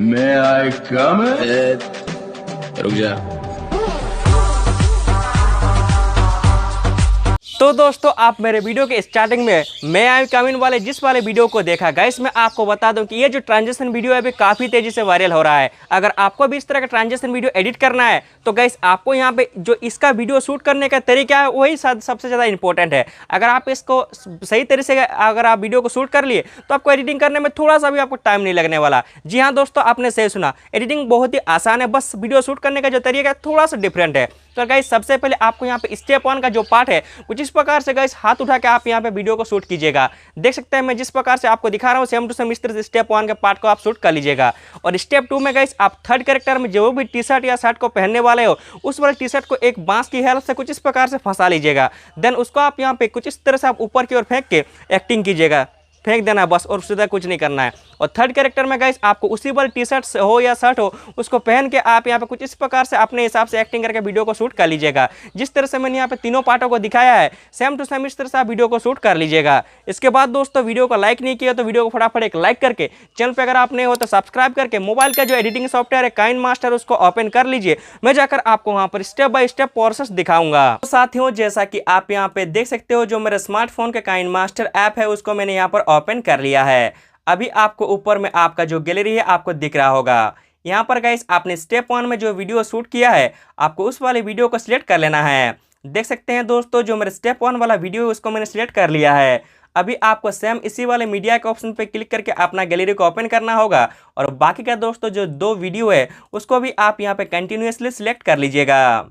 May I come in? रुक जा। तो दोस्तों आप मेरे वीडियो के स्टार्टिंग में मैं आई कमिंग वाले जिस वाले वीडियो को देखा गाइस, मैं आपको बता दूं कि ये जो ट्रांजिशन वीडियो है अभी काफ़ी तेज़ी से वायरल हो रहा है। अगर आपको भी इस तरह का ट्रांजिशन वीडियो एडिट करना है तो गाइस आपको यहाँ पे जो इसका वीडियो शूट करने का तरीका है वही सबसे ज़्यादा इंपॉर्टेंट है। अगर आप इसको सही तरीके से अगर आप वीडियो को शूट कर लिए तो आपको एडिटिंग करने में थोड़ा सा भी आपको टाइम नहीं लगने वाला। जी हाँ दोस्तों, आपने सही सुना, एडिटिंग बहुत ही आसान है, बस वीडियो शूट करने का जो तरीका है थोड़ा सा डिफरेंट है। तो गाइस सबसे पहले आपको यहाँ पे स्टेप 1 का जो पार्ट है कुछ इस प्रकार से गाइस हाथ उठा के आप यहाँ पे वीडियो को शूट कीजिएगा। देख सकते हैं मैं जिस प्रकार से आपको दिखा रहा हूँ सेम टू सेम इस तरह से स्टेप 1 के पार्ट को आप शूट कर लीजिएगा। और स्टेप 2 में गाइस आप थर्ड कैरेक्टर में जो भी टी शर्ट या शर्ट को पहनने वाले हो उस वाले टी शर्ट को एक बांस की हेल्प से कुछ इस प्रकार से फंसा लीजिएगा। देन उसको आप यहाँ पे कुछ इस तरह से आप ऊपर की ओर फेंक के एक्टिंग कीजिएगा, फेंक देना बस, और सीधा कुछ नहीं करना है। और थर्ड कैरेक्टर में गाइस आपको उसी वाली टी शर्ट हो या शर्ट हो उसको पहन के आप यहाँ पे कुछ इस प्रकार से अपने हिसाब से एक्टिंग करके वीडियो को शूट कर लीजिएगा। जिस तरह से मैंने यहाँ पे तीनों पार्टों को दिखाया है सेम टू सेम इस तरह से आप वीडियो को शूट कर लीजिएगा। इसके बाद दोस्तों वीडियो को लाइक नहीं किया तो वीडियो को फटाफट एक लाइक करके, चैनल पर अगर आप नए हो तो सब्सक्राइब करके मोबाइल का जो एडिटिंग सॉफ्टवेयर है काइनमास्टर उसको ओपन कर लीजिए। मैं जाकर आपको वहाँ पर स्टेप बाय स्टेप प्रोसेस दिखाऊंगा। तो साथियों जैसा कि आप यहाँ पे देख सकते हो जो मेरे स्मार्टफोन का काइनमास्टर ऐप है उसको मैंने यहाँ पर ओपन कर लिया है। अभी आपको ऊपर में आपका जो गैलरी है आपको दिख रहा होगा। यहाँ पर गाइस आपने स्टेप 1 में जो वीडियो शूट किया है आपको उस वाले वीडियो को सिलेक्ट कर लेना है। देख सकते हैं दोस्तों जो मेरे स्टेप 1 वाला वीडियो है उसको मैंने सिलेक्ट कर लिया है। अभी आपको सेम इसी वाले मीडिया के ऑप्शन पे क्लिक करके अपना गैलरी को ओपन करना होगा और बाकी का दोस्तों जो 2 वीडियो है उसको भी आप यहाँ पे कंटिन्यूअसली सिलेक्ट कर लीजिएगा।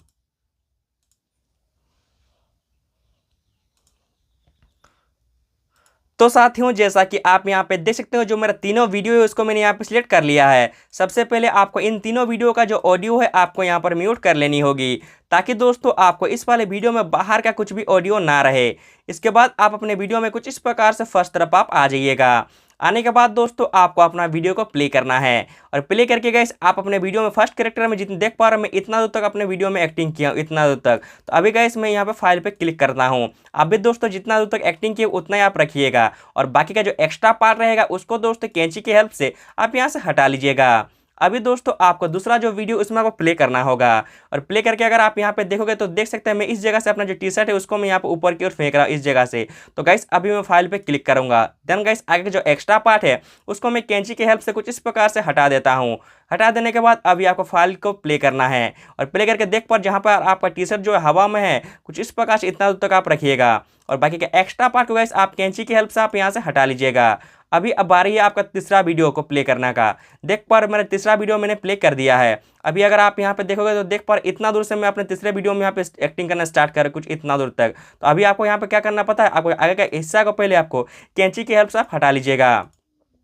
तो साथियों जैसा कि आप यहाँ पे देख सकते हो जो मेरा तीनों वीडियो है उसको मैंने यहाँ पे सिलेक्ट कर लिया है। सबसे पहले आपको इन तीनों वीडियो का जो ऑडियो है आपको यहाँ पर म्यूट कर लेनी होगी ताकि दोस्तों आपको इस वाले वीडियो में बाहर का कुछ भी ऑडियो ना रहे। इसके बाद आप अपने वीडियो में कुछ इस प्रकार से फर्स्ट तरफ आप आ जाइएगा। आने के बाद दोस्तों आपको अपना वीडियो को प्ले करना है और प्ले करके गाइस आप अपने वीडियो में फर्स्ट कैरेक्टर में जितने देख पा रहे हो मैं इतना दूर तक अपने वीडियो में एक्टिंग किया हूँ, इतना दूर तक। तो अभी गाइस मैं यहाँ पे फाइल पे क्लिक करता हूँ। अभी दोस्तों जितना दूर तक एक्टिंग किए उतना ही आप रखिएगा और बाकी का जो एक्स्ट्रा पार्ट रहेगा उसको दोस्तों कैंची की हेल्प से आप यहाँ से हटा लीजिएगा। अभी दोस्तों आपको दूसरा जो वीडियो उसमें आपको प्ले करना होगा और प्ले करके अगर आप यहाँ पे देखोगे तो देख सकते हैं मैं इस जगह से अपना जो टी शर्ट है उसको मैं यहाँ पे ऊपर की ओर फेंक रहा हूँ इस जगह से। तो गाइस अभी मैं फाइल पे क्लिक करूंगा। देन गाइस आगे का जो एक्स्ट्रा पार्ट है उसको मैं कैंची की हेल्प से कुछ इस प्रकार से हटा देता हूँ। हटा देने के बाद अभी आपको फाइल को प्ले करना है और प्ले करके देख पर जहाँ पर आपका टी शर्ट जो है हवा में है कुछ इस प्रकार से इतना दूर तक आप रखिएगा और बाकी का एक्स्ट्रा पार्ट को गाइस आप कैंची की हेल्प से आप यहाँ से हटा लीजिएगा। अभी अब बारी है आपका तीसरा वीडियो को प्ले करने का। देख पर मेरा तीसरा वीडियो मैंने प्ले कर दिया है। अभी अगर आप यहाँ पे देखोगे तो देख पर इतना दूर से मैं अपने तीसरे वीडियो में यहाँ पे एक्टिंग करना स्टार्ट कर कुछ इतना दूर तक। तो अभी आपको यहाँ पे क्या करना पता है, आपको आगे का हिस्सा को पहले आपको कैंची की हेल्प से आप हटा लीजिएगा।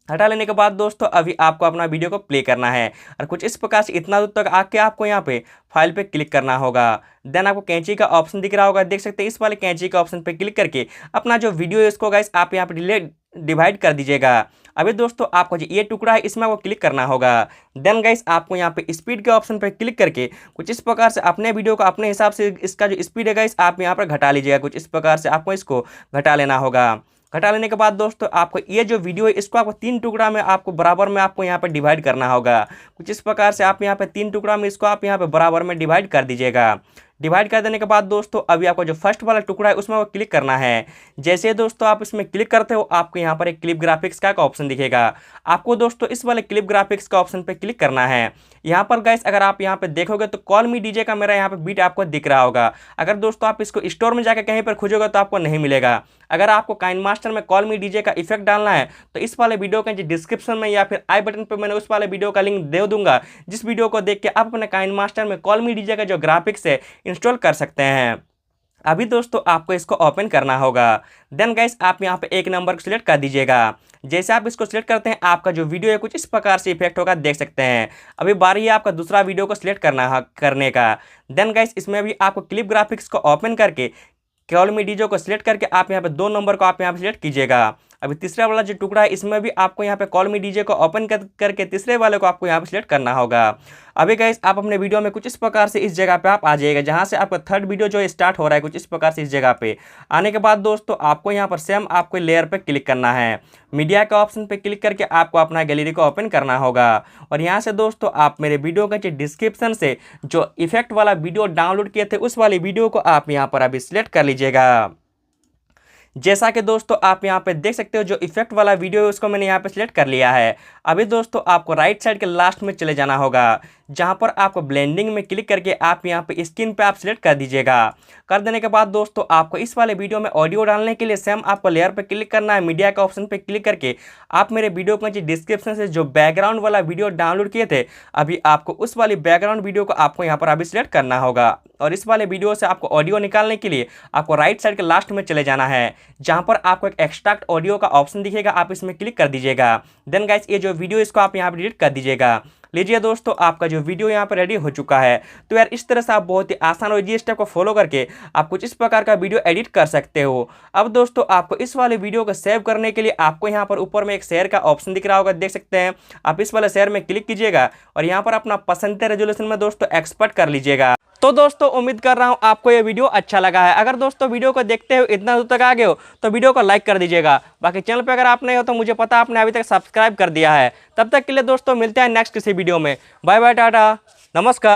हटा लेने के बाद दोस्तों अभी आपको अपना वीडियो को प्ले करना है और कुछ इस प्रकार से इतना दूर तक आके आपको यहाँ पे फाइल पे क्लिक करना होगा। देन आपको कैंची का ऑप्शन दिख रहा होगा, देख सकते हैं इस वाले कैंची का ऑप्शन पे क्लिक करके अपना जो वीडियो है इसको गाइस आप यहाँ पे डिवाइड कर दीजिएगा। अभी दोस्तों आपको जो ये टुकड़ा है इसमें आपको क्लिक करना होगा। देन गाइस आपको यहाँ पे स्पीड के ऑप्शन पे क्लिक करके कुछ इस प्रकार से अपने वीडियो को अपने हिसाब से इसका जो स्पीड है गाइस आप यहाँ पर घटा लीजिएगा। कुछ इस प्रकार से आपको इसको घटा लेना होगा। घटा लेने के बाद दोस्तों आपको ये जो वीडियो है इसको आपको 3 टुकड़ा में आपको बराबर में आपको यहाँ पे डिवाइड करना होगा। कुछ इस प्रकार से आप यहाँ पे 3 टुकड़ा में इसको आप यहाँ पे बराबर में डिवाइड कर दीजिएगा। डिवाइड कर देने के बाद दोस्तों अभी आपको जो फर्स्ट वाला टुकड़ा है उसमें वो क्लिक करना है। जैसे दोस्तों आप इसमें क्लिक करते हो आपको यहाँ पर एक क्लिप ग्राफिक्स का ऑप्शन दिखेगा। आपको दोस्तों इस वाले क्लिप ग्राफिक्स का ऑप्शन पे क्लिक करना है। यहाँ पर गाइस अगर आप यहाँ पे देखोगे तो कॉल मी डीजे का मेरा यहाँ पे बीट आपको दिख रहा होगा। अगर दोस्तों आप इसको स्टोर में जाकर कहीं पर खोजोगे तो आपको नहीं मिलेगा। अगर आपको काइनमास्टर में कॉल मी डीजे का इफेक्ट डालना है तो इस वाले वीडियो के डिस्क्रिप्शन में या फिर आई बटन पर मैंने उस वाले वीडियो का लिंक दे दूंगा, जिस वीडियो को देख के आप अपने काइनमास्टर में कॉल मी डीजे का जो ग्राफिक्स है इंस्टॉल कर सकते हैं। अभी दोस्तों आपको इसको ओपन करना होगा। देन गाइस आप यहाँ पे एक नंबर को सिलेक्ट कर दीजिएगा। जैसे आप इसको सिलेक्ट करते हैं आपका जो वीडियो है कुछ इस प्रकार से इफेक्ट होगा, देख सकते हैं। अभी बारी है आपका दूसरा वीडियो को सिलेक्ट करने का। देन गाइस इसमें भी आपको क्लिप ग्राफिक्स को ओपन करके कॉल मी डीजे को सिलेक्ट करके आप यहाँ पे 2 नंबर को आप यहाँ पे सिलेक्ट कीजिएगा। अभी तीसरा वाला जो टुकड़ा है इसमें भी आपको यहाँ पे कॉल मी डीजे को ओपन करके तीसरे वाले को आपको यहाँ पे सिलेक्ट करना होगा। अभी गाइस आप अपने वीडियो में कुछ इस प्रकार से इस जगह पे आप आ जाइएगा, जहाँ से आपका थर्ड वीडियो जो है स्टार्ट हो रहा है कुछ इस प्रकार से इस जगह पे आने के बाद दोस्तों आपको यहाँ पर सेम आपको लेयर पे क्लिक करना है। मीडिया के ऑप्शन पे क्लिक करके आपको अपना गैलरी को ओपन करना होगा और यहाँ से दोस्तों आप मेरे वीडियो के डिस्क्रिप्शन से जो इफेक्ट वाला वीडियो डाउनलोड किए थे उस वाली वीडियो को आप यहाँ पर अभी सिलेक्ट कर लीजिएगा। जैसा कि दोस्तों आप यहाँ पे देख सकते हो जो इफेक्ट वाला वीडियो है उसको मैंने यहाँ पे सिलेक्ट कर लिया है। अभी दोस्तों आपको राइट साइड के लास्ट में चले जाना होगा, जहाँ पर आपको ब्लेंडिंग में क्लिक करके आप यहाँ पे स्क्रीन पे आप सिलेक्ट कर दीजिएगा। कर देने के बाद दोस्तों आपको इस वाले वीडियो में ऑडियो डालने के लिए सेम आपको लेयर पे क्लिक करना है। मीडिया के ऑप्शन पे क्लिक करके आप मेरे वीडियो के डिस्क्रिप्शन से जो बैकग्राउंड वाला वीडियो डाउनलोड किए थे अभी आपको उस वाली बैकग्राउंड वीडियो को आपको यहाँ पर अभी सिलेक्ट करना होगा और इस वाले वीडियो से आपको ऑडियो निकालने के लिए आपको राइट साइड के लास्ट में चले जाना है, जहाँ पर आपको एक एक्सट्रैक्ट ऑडियो का ऑप्शन दिखेगा, आप इसमें क्लिक कर दीजिएगा। देन गाइस ये जो वीडियो इसको आप यहाँ पर डिलीट कर दीजिएगा। लीजिए दोस्तों आपका जो वीडियो यहाँ पर रेडी हो चुका है। तो यार इस तरह से आप बहुत ही आसान और इजी स्टेप को फॉलो करके आप कुछ इस प्रकार का वीडियो एडिट कर सकते हो। अब दोस्तों आपको इस वाले वीडियो को सेव करने के लिए आपको यहाँ पर ऊपर में एक शेयर का ऑप्शन दिख रहा होगा, देख सकते हैं। आप इस वाले शेयर में क्लिक कीजिएगा और यहाँ पर अपना पसंद के रेजोल्यूशन में दोस्तों एक्सपर्ट कर लीजिएगा। तो दोस्तों उम्मीद कर रहा हूँ आपको ये वीडियो अच्छा लगा है। अगर दोस्तों वीडियो को देखते हुए इतना दूर तक आ गए हो तो वीडियो को लाइक कर दीजिएगा। बाकी चैनल पे अगर आप नहीं हो तो मुझे पता आपने अभी तक सब्सक्राइब कर दिया है। तब तक के लिए दोस्तों मिलते हैं नेक्स्ट किसी वीडियो में। बाय बाय, टाटा, नमस्कार।